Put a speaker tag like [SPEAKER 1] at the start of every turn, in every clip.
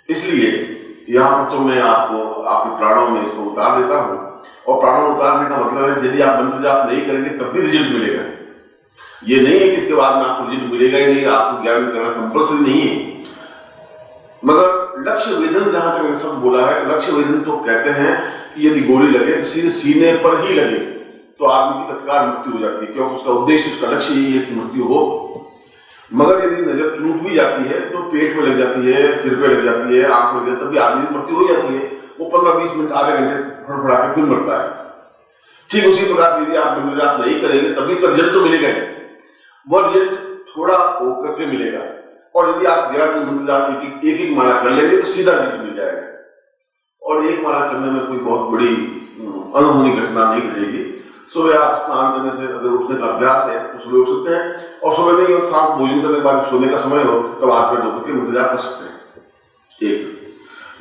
[SPEAKER 1] इसलिए यहाँ पर तो मैं आपको आपके प्राणों में इसको उतार देता हूँ, और प्राणों में उतारने का मतलब है यदि आप मंत्र जाप नहीं करेंगे तब भी रिजल्ट मिलेगा। ये नहीं है कि इसके बाद में आपको रिजल्ट मिलेगा ही नहीं, आपको ज्ञान करना कंपल्सरी नहीं है। मगर लक्ष्य वेधन, जहां तक मैंने सब बोला है, लक्ष्य वेधन तो कहते हैं कि यदि गोली लगे तो सीधे सीने पर ही लगे तो आदमी की तत्काल मृत्यु हो जाती है, क्योंकि उसका उद्देश्य, उसका लक्ष्य यही है कि मृत्यु हो। मगर यदि नजर चूक भी जाती है तो पेट में लग जाती है, सिर पे लग जाती है, आंख में लग जाती है, तब भी आदमी की मृत्यु हो जाती है। वो 15-20 मिनट, आधे घंटे फड़फड़ा के फिर मरता है। ठीक उसी प्रकार से यदि आप मंत्र जाप नहीं करेंगे तभी का रिजल्ट तो मिलेगा ही, वह रिजल्ट थोड़ा होकर के मिलेगा। और यदि आप ज्ञान मंत्र जाप एक एक माला कर लेंगे तो सीधा रिजल्ट मिल जाएगा। और एक माला करने में कोई बहुत बड़ी अनहोनी घटना नहीं घटेगी। सुबह आप स्नान करने से अगर उठने का अभ्यास है तो सुबह उठ सकते हैं, और सुबह नहीं और शाम भोजन करने के बाद सोने का समय हो तब हाथ पैर धोकर के मंत्र जाप कर सकते हैं। एक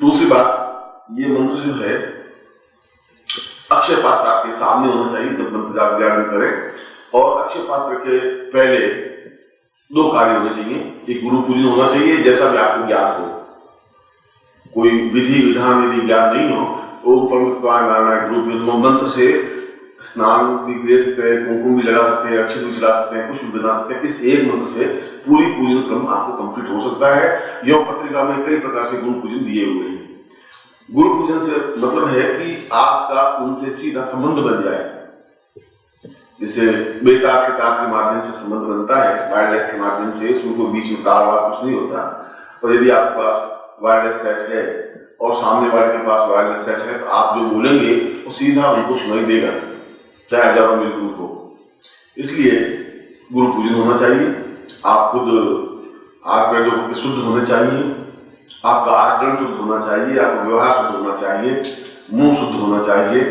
[SPEAKER 1] दूसरी बात, ये मंत्र जो है अक्षय पात्र आपके सामने होना चाहिए जब मंत्र जाप ज्ञान करें। और अक्षय पात्र के पहले 2 कार्य होने चाहिए। एक गुरु पूजन होना चाहिए, जैसा भी आपको ज्ञान हो। कोई विधि विधान यदि ज्ञान नहीं हो तो गुरु मंत्र से स्नान भी दे सकते हैं, कुमकुम भी लगा सकते हैं, अक्षत भी चला सकते हैं, कुछ भी बना सकते हैं। इस एक मंत्र से पूरी पूजन क्रम आपको कंप्लीट हो सकता है। योग पत्रिका में कई प्रकार से गुरु पूजन दिए हुए हैं। गुरु पूजन से मतलब है कि आपका उनसे सीधा संबंध बन जाए। जिससे बेतार के तार के माध्यम से संबंध बनता है, वायरलेस के माध्यम से, उसमें कोई बीच में तार वार कुछ नहीं होता। और यदि आपके पास वायरलेस सेट है और सामने वाले के पास वायरलेस सेट है तो आप जो बोलेंगे वो सीधा उनको सुनाई देगा, चाहे हजारों मील दूर हो। इसलिए गुरु पूजन होना चाहिए। आप खुद हाथ पैर धो के शुद्ध होने चाहिए, आपका आचरण शुद्ध होना चाहिए, आपका व्यवहार शुद्ध होना चाहिए, मुंह शुद्ध होना चाहिए,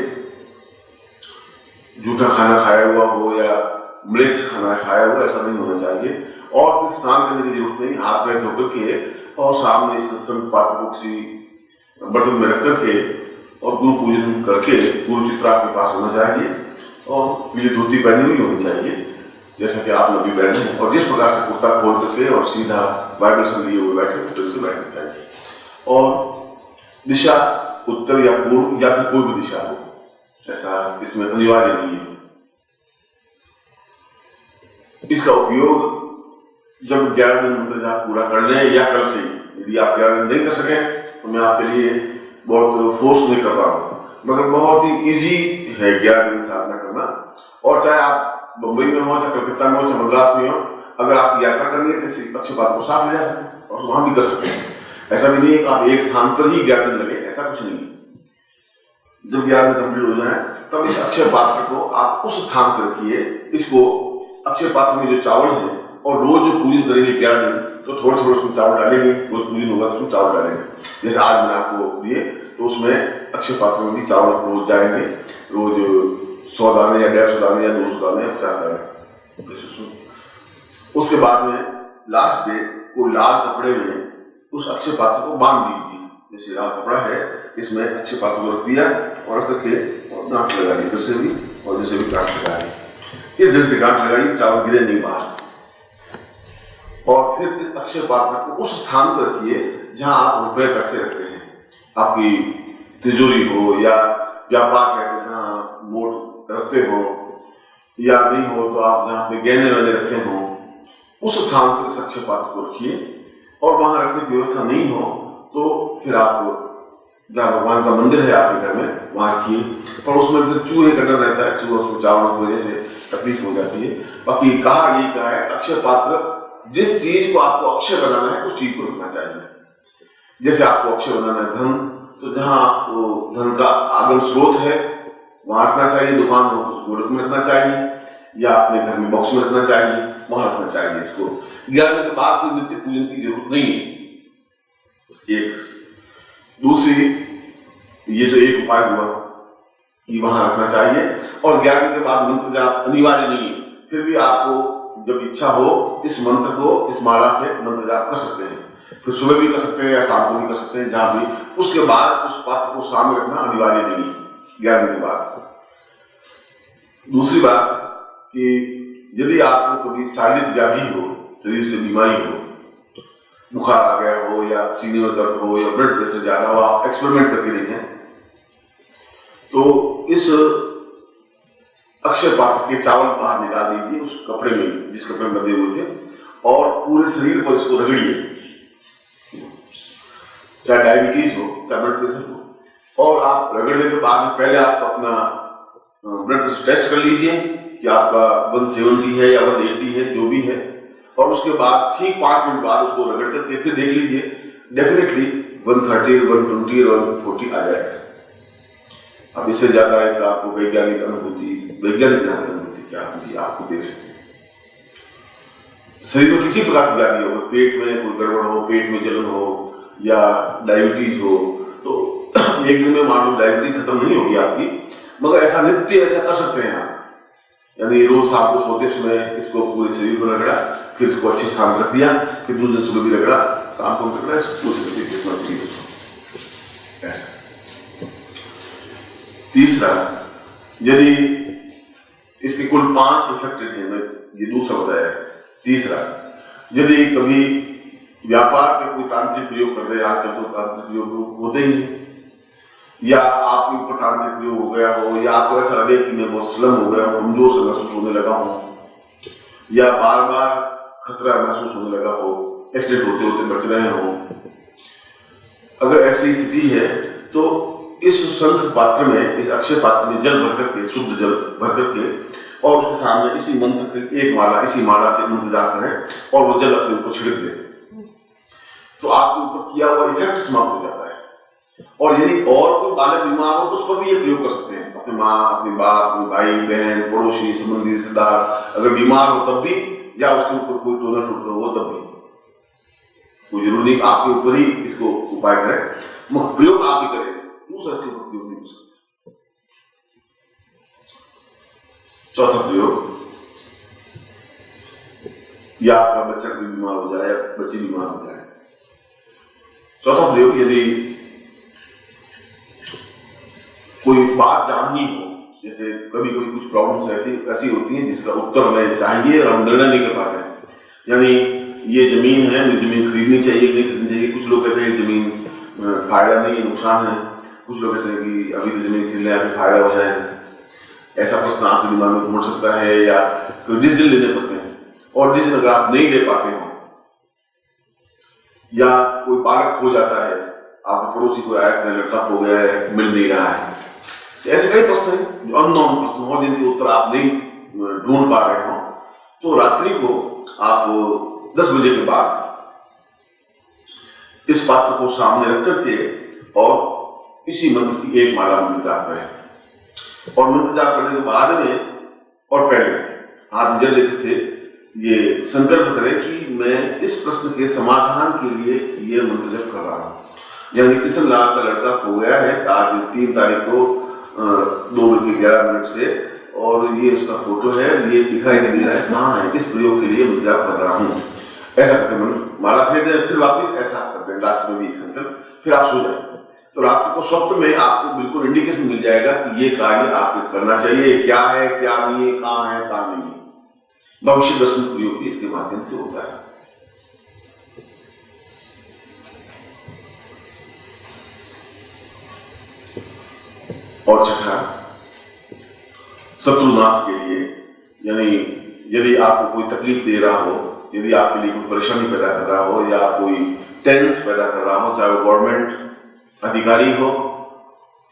[SPEAKER 1] जूठा खाना खाया हुआ हो या म्लेच्छ खाना खाया हुआ ऐसा नहीं होना चाहिए। और फिर स्नान करने की जरूरत नहीं, हाथ पैर धोकर के और सामने सत्संग पात्र को किसी बर्तन में रख करके और गुरु पूजन करके गुरु चित्र आपके पास होना चाहिए, और पीली धोती पहनी हुई होनी चाहिए जैसा कि आप लोग भी पहने हैं। और जिस प्रकार से कुर्ता खोल करके और सीधा वाइब्रेशन लिए हुए बैठे, उस तरह से बैठना चाहिए। और दिशा उत्तर या पूर्व या फिर कोई भी दिशा हो, ऐसा इसमें अनिवार्य नहीं है। इसका उपयोग जब 11 दिन मंत्र जाप पूरा कर लें या कल से ही। यदि आप 11 दिन नहीं कर सकें तो मैं आपके लिए बहुत फोर्स नहीं कर रहा हूँ, मगर बहुत ही इजी है 11 दिन साधना करना। और चाहे आप मुंबई में हो, चाहे कलकत्ता में हो, चाहे मद्रास में हो, अगर आप यात्रा करनी है तो अक्षय पात्र को साथ ले जा सकते हैं और वहां भी कर सकते हैं। ऐसा भी नहीं है कि आप एक स्थान पर ही 11 दिन लगे, ऐसा कुछ नहीं है। जब 11 दिन कंप्लीट हो जाए तब इस अक्षय पात्र को आप उस स्थान पर रखिए। इसको अक्षय पात्र में जो चावल है, और रोज जो पूजन करेंगे 11 दिन तो थोड़ा थोड़ा उसमें चावल डालेंगे, रोज पूजन होगा उसमें चावल डालेंगे। जैसे आज मैंने आपको दिए तो उसमें अक्षय पात्र में भी चावल रोज जाएंगे, रोज 100 दाने या 150 दाने या 200 दाने या 50 दाने जैसे उसमें। उसके बाद में लास्ट डे को लाल कपड़े में उस अक्षय पात्र को बांध दीजिए। जैसे लाल कपड़ा है, इसमें अक्षय पात्र को रख दिया और रख करके गांठ लगाइए, इधर से भी और इधर से भी गांठ लगाइए। इस ढंग से गांठ लगाइए, चावल गिरे नहीं बाहर। और फिर इस अक्षय पात्र को उस स्थान पर रखिए जहां आप रुपए पैसे रखते हैं। आपकी तिजोरी हो या व्यापार करके जहां नोट रखते हो, या नहीं हो तो आप जहां पे गहने वहने रखते हो, उस स्थान पर इस अक्षय पात्र को रखिए। और वहां रखने की व्यवस्था नहीं हो तो फिर आप जहाँ भगवान का मंदिर है आपके घर में वहां रखिए। पर उसमें फिर चूहे का डर रहता है, चूहा उसमें चावल की वजह से तकलीफ हो जाती है। बाकी कहा यही कहा है, अक्षय पात्र जिस चीज को आपको अक्षय बनाना है उस चीज को रखना चाहिए। जैसे आपको अक्षय बनाना है धन, तो जहां आपको धन का आगम स्रोत है वहां रखना चाहिए। दुकान हो तो गोलक में रखना चाहिए, या अपने घर में बॉक्स में रखना चाहिए, वहां रखना चाहिए। इसको 11 के बाद कोई नित्य पूजन की जरूरत नहीं है। एक दूसरी, ये जो एक उपाय हुआ कि वहां रखना चाहिए। और 11 के बाद मंत्र जाप अनिवार्य नहीं है, फिर भी आपको जब इच्छा हो इस मंत्र को, इस माला से मंत्र जाप कर सकते हैं। फिर सुबह भी कर सकते हैं या शाम को भी कर सकते हैं, जहां भी। उसके बाद उस पात्र को सामने रखना अनिवार्य नहीं है 11 के बाद। दूसरी बात कि यदि आपको कभी शारीरिक व्याधि हो, शरीर से बीमारी हो, बुखार आ गया हो या सीने में दर्द हो या ब्लड प्रेशर ज्यादा हो, आप एक्सपेरिमेंट करके देखें। तो इस अक्षय पात्र के चावल बाहर निकाल दीजिए उस कपड़े में जिस कपड़े में बंधे हुए थे, और पूरे शरीर पर इसको रगड़िए, चाहे डायबिटीज हो चाहे ब्लड प्रेशर हो। और आप रगड़ने के बाद पहले आप अपना ब्लड प्रेशर टेस्ट कर लीजिए कि आपका 170 है या 180 है, जो भी है, और उसके बाद ठीक 5 मिनट बाद उसको रगड़ करके फिर देख लीजिए, डेफिनेटली 130, 120 और 140 आ जाएगा। अब इससे ज्यादा है कि आपको वैज्ञानिक अनुभूति क्या होगी आपको देख सकते हैं। शरीर में किसी प्रकार की व्याधि हो, पेट में कोई गड़बड़ हो, पेट में जलन हो या डायबिटीज हो, तो एक दिन में मान लो डायबिटीज खत्म नहीं होगी आपकी, मगर ऐसा नित्य ऐसा कर सकते हैं आप। यानी रोज शाम को सोते समय इसको पूरे शरीर पर रगड़ा, फिर इसको अच्छे स्थान रख दिया, फिर दूसरे दिन सुबह भी रगड़ा, शाम को रगड़ा, ऐसा। तीसरा, यदि इसके कुल 5 इफेक्टेड है, ये दूसरा बताया। तीसरा, यदि कभी व्यापार में कोई तांत्रिक प्रयोग कर दे, आजकल तो तांत्रिक प्रयोग होते ही हैं, या आपके ऊपर तांत्रिक प्रयोग हो गया हो, या आपको ऐसा लगे कि मैं बहुत स्लम हो गया हूं, कमजोर से महसूस होने लगा हूं, या बार बार खतरा महसूस होने लगा हो, एक्सीडेंट होते होते बच रहे हो, अगर ऐसी स्थिति है तो इस शंख पात्र में, इस अक्षय पात्र में जल भर करके, शुद्ध जल भर करके, और उसके सामने इसी मंत्र की एक माला, इसी माला से मंत्र जाप करें और वो जल अपने ऊपर छिड़क दे, तो आपके ऊपर किया हुआ इफेक्ट समाप्त हो जाता है। और यदि और कोई बालक बीमार हो तो उस पर भी ये प्रयोग कर सकते हैं। अपनी माँ, अपनी बाप, अपने भाई बहन, पड़ोसी, संबंधी, रिश्तेदार अगर बीमार हो तब भी, या उसके ऊपर कोई टोना टूट रहा हो तब भी, कोई जरूरी नहीं आपके ऊपर ही इसको उपाय करें, मगर प्रयोग आप ही करें, दूसरा इसके ऊपर प्रयोग नहीं हो सकता। चौथा प्रयोग, या आपका बच्चा कोई बीमार हो जाए या बच्ची बीमार हो जाए। चौथा प्रयोग, यदि कोई बात जाननी हो, जैसे कभी कभी कुछ प्रॉब्लम्स ऐसी होती हैं जिसका उत्तर हमें चाहिए और हम निर्णय नहीं कर पाते हैं। यानी ये जमीन है, मुझे जमीन खरीदनी चाहिए नहीं खरीदनी चाहिए। कुछ लोग कहते हैं जमीन फायदा नहीं नुकसान है, कुछ लोग कहते हैं कि अभी तो जमीन खरीद ले आगे फायदा हो जाएगा। ऐसा प्रश्न आपके दिमाग में घूम सकता है, या कोई डिसीजन लेने पड़ते हैं, और डिसीजन अगर आप नहीं ले पाते हो, या कोई बालक खो जाता है, आपके पड़ोसी को आया लड़का खो गया है, मिल नहीं रहा है, ऐसे कई प्रश्न हैं जो अननोन प्रश्न हो, जिनके उत्तर आप नहीं ढूंढ पा रहे हो, तो रात्रि को आप 10 बजे के बाद इस पात्र को सामने रख करके और इसी मंत्र की एक माला मंत्र जाप करें। और मंत्र जाप करने के बाद में और पहले हाथ जल लेते थे, ये संकल्प करें कि मैं इस प्रश्न के समाधान के लिए ये मंत्र जप कर रहा हूं। यानी किशन लाल का लड़का खो गया है आज 3 तारीख को 2:11 से, और ये उसका फोटो है, ये दिखाई नहीं दे रहा है कहाँ है, इस प्रयोग के लिए मुद्रा कर रहा हूँ। ऐसा करके माला फेर दें, फिर वापस ऐसा कर दें, लास्ट में भी एक संकल्प, फिर आप सो जाए। तो रात को स्वप्न में आपको बिल्कुल इंडिकेशन मिल जाएगा कि ये कार्य आपको करना चाहिए, क्या है क्या नहीं है, कहाँ है कहाँ नहीं है। भविष्य दर्शन प्रयोग भी इसके माध्यम से होता है। और छठा, शत्रुनाश के लिए, यानी यदि आपको कोई तकलीफ दे रहा हो, यदि आपके लिए कोई परेशानी पैदा कर रहा हो, या कोई टेंस पैदा कर रहा हो, चाहे वो गवर्नमेंट अधिकारी हो,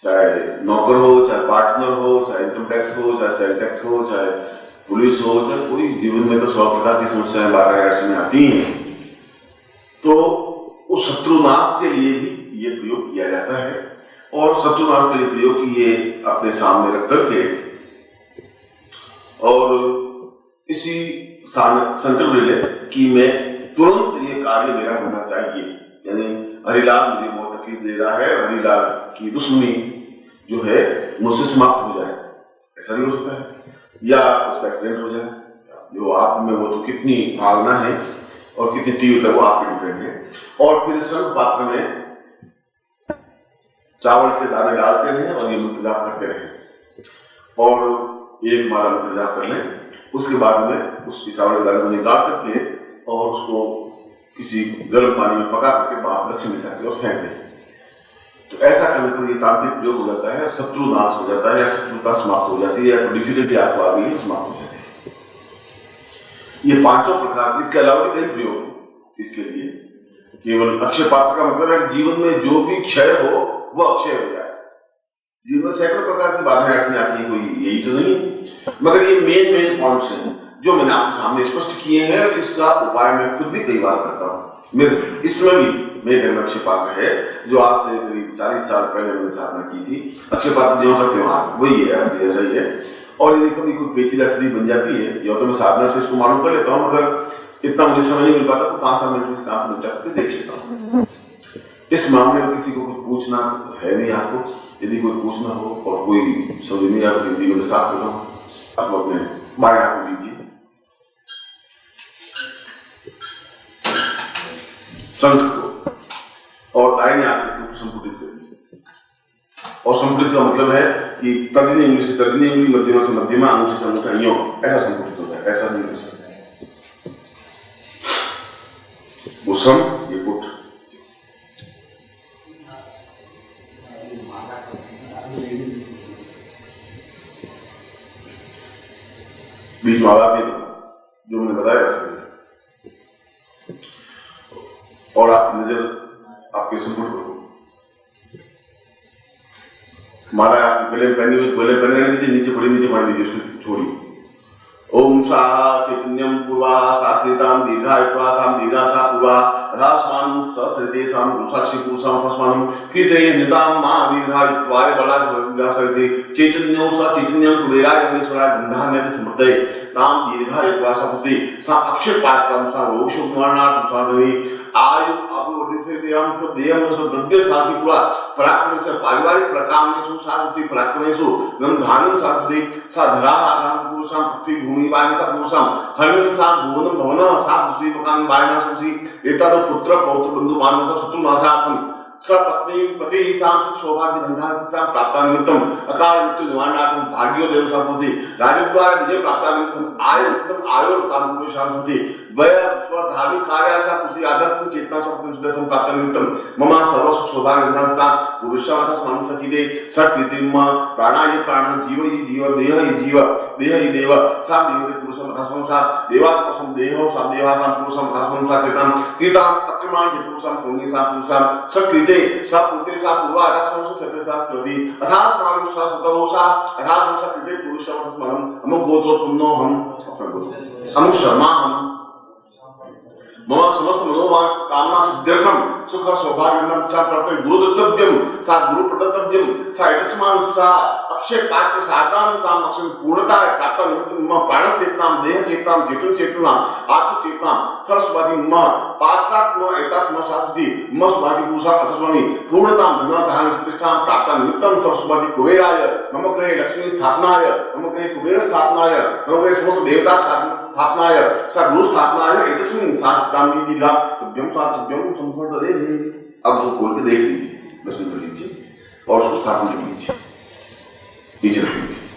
[SPEAKER 1] चाहे नौकर हो, चाहे पार्टनर हो, चाहे इनकम टैक्स हो, चाहे सेल टैक्स हो, चाहे पुलिस हो, चाहे कोई, जीवन में तो 100 प्रकार की समस्याएं बाधा अड़चने आती हैं, तो उस शत्रुनाश के लिए भी ये प्रयोग किया जाता है। और शत्रुनाश के लिए प्रयोग ये अपने सामने रख करके और इसी संकल्प ले ले कि मैं तुरंत ये कार्य मेरा होना चाहिए। यानी हरिलाल मुझे बहुत तकलीफ दे रहा है, हरिलाल की दुश्मनी जो है मुझसे समाप्त हो जाए, ऐसा नहीं हो सकता है, या उसका एक्सीडेंट हो जाए, जो आप में वो तो कितनी भावना है और कितनी तीव्रता वो आप पे डिपेंड है। और फिर शंख पात्र में चावल के दाने डालते रहे और ये मंत्र जाप करते रहे, और एक माला मंत्र जाप कर लें। उसके बाद में उसकी चावल के दाने को निकाल करके और उसको किसी गर्म पानी में पका करके बाप लक्ष्मी दिशा की ओर फेंक दें। तो ऐसा करने पर ये तांत्रिक प्रयोग हो जाता है, शत्रु नाश हो जाता है, या शत्रुता समाप्त हो जाती है, या डिफिकल्टी आपको आ गई है समाप्त हो जाती है। ये पांचों प्रकार, इसके अलावा भी कई प्रयोग हैं इसके लिए। केवल अक्षय पात्र का मतलब है कि जीवन में जो भी क्षय हो वो अक्षय हो जाए। जीवन में सैकड़ों प्रकार की बाधाएं अड़चने आती है, कोई यही तो नहीं है, मगर ये मेन पॉइंट्स हैं जो मैंने आपके सामने स्पष्ट किए हैं। इसका उपाय मैं खुद भी कई बार करता हूँ। मेरे इसमें भी मेरे घर में अक्षय पात्र है, जो आज से करीब 40 साल पहले मैंने साधना की थी। अक्षय पात्र जो का त्योहार वही है, ऐसा ही है। और यदि कभी कोई पेचीदा स्थिति बन जाती है, या तो मैं साधना से इसको मालूम कर लेता हूँ, मगर इतना मुझे समय नहीं मिल पाता तो 5-7 मिनट में इस काम को निपटा देख लेता हूँ। इस मामले में किसी को कुछ पूछना है नहीं आपको। यदि कोई पूछना हो और कोई समझ नहीं आपको हिंदी में साफ करना हो, आप अपने बाएं हाथ में लीजिए शंख को और दाहिने हाथ से संपुटित करिए। और संपुटित का मतलब है कि तर्जनी उंगली से तर्जनी उंगली, मध्यमा से मध्यमा, अंगूठे से अंगूठा, यूं ऐसा संपुटित होता है। ऐसा नहीं कर सकते। वो सम, ये पुट। बीच में आवाज नहीं, जो मैंने बताया वैसे। और आप नजर आपके संपुट करो। माला आप गले में पहनी हुई, गले पहने रहने दीजिए, नीचे पड़ी नीचे मार दीजिए, उसको छोड़िए। ओम सा चैतन्यम पूर्वा सात्रिताम दीर्घायुत्वा साम दीर्घा सा पूर्वा रासमान ससरिते साम गुसाक्षी पुरुषाम तस्मानम कृते निताम मा दीर्घायुत्वाय बला गुसाक्षी चैतन्यो सा चैतन्यम कुबेराय अमेश्वराय गंधान्यते समृद्धये नाम दीर्घायुत्वा सा पुष्टि सा अक्षय पात्रम सा रोषो मरणात् साधवी आयु अभिवर्धित से देहम सब द्रव्य सासी पूरा पराक्रम से पारिवारिक प्रकामेषु साधि पराक्रमेषु गंधानम साधि सा धरा आधान पुरुषाम पृथ्वी भूमि वायु सा पुरुषाम हरिण सा भुवन भवन सा पृथ्वी मकान वायना सुसी एता तो पुत्र पौत्र बंधु बांधव सा शत्रु नाशार्थम सपत्नी पति साम सुख सौभाग्य धनधान्य प्राप्त निमित्तम अकाल मृत्यु निवारणार्थम भाग्यो देव संपत्ति राजद्वार विजय प्राप्त निमित्तम आय उत्तम आयो उत्तम पुरुषांति वय स्वधार्मिक कार्य सा पुरुष आदर्श चेतना सब सुदर्शन प्राप्त निमित्तम मम सर्व सुख सौभाग्य धनधान्य पुरुषावत स्मरण सचिदे सकृतिम प्राणाय प्राण जीव ही जीव देह ही जीव देह ही देव सा देव पुरुषम तस्मं सा देवात्मसं देहो सा देवासं पुरुषम तस्मं सा चेतन कृतां अक्रमाण पुरुषम पुण्य सा पुरुषम सकृति सा पुत्रे सा पूर्वा अथास्मं छत्रे सा स्वति अथास्मानं सा सुतौ सा अथास्मं सा कृते पुरुषम तस्मनं अमो गोत्रो पुन्नो हम अमो शर्मा हम मम समस्त मनोवांच कामना सिद्ध्यर्थम सुख सौभाग्यम सा प्राप्त गुरु दत्तव्यम सा गुरु प्रदत्तव्यम सा इतस्मान् सा अक्षय पात्र साधनां सा अक्षय पूर्णता प्राप्त निमित्तं मम प्राण चेतनां देह चेतनां चेतन चेतनां आत्म चेतनां सरस्वती मम पात्रात्म एतस्मात् साधि मम स्वादि पुरुषा अतस्मनि पूर्णतां धनधान्य प्रतिष्ठां प्राप्त निमित्तं सरस्वती कुबेराय मम गृहे लक्ष्मी स्थापनाय मम गृहे कुबेर स्थापनाय मम गृहे समस्त देवता स्थापनाय सा गुरु स्थापनाय एतस्मिन् सा दीर्घा तुभ्यम सातुभ्यम संपूर्ण दे। अब उसको खोल के देख लीजिए, दर्शन कर लीजिए और उसको स्थापना कर लीजिए, नीचे रख लीजिए।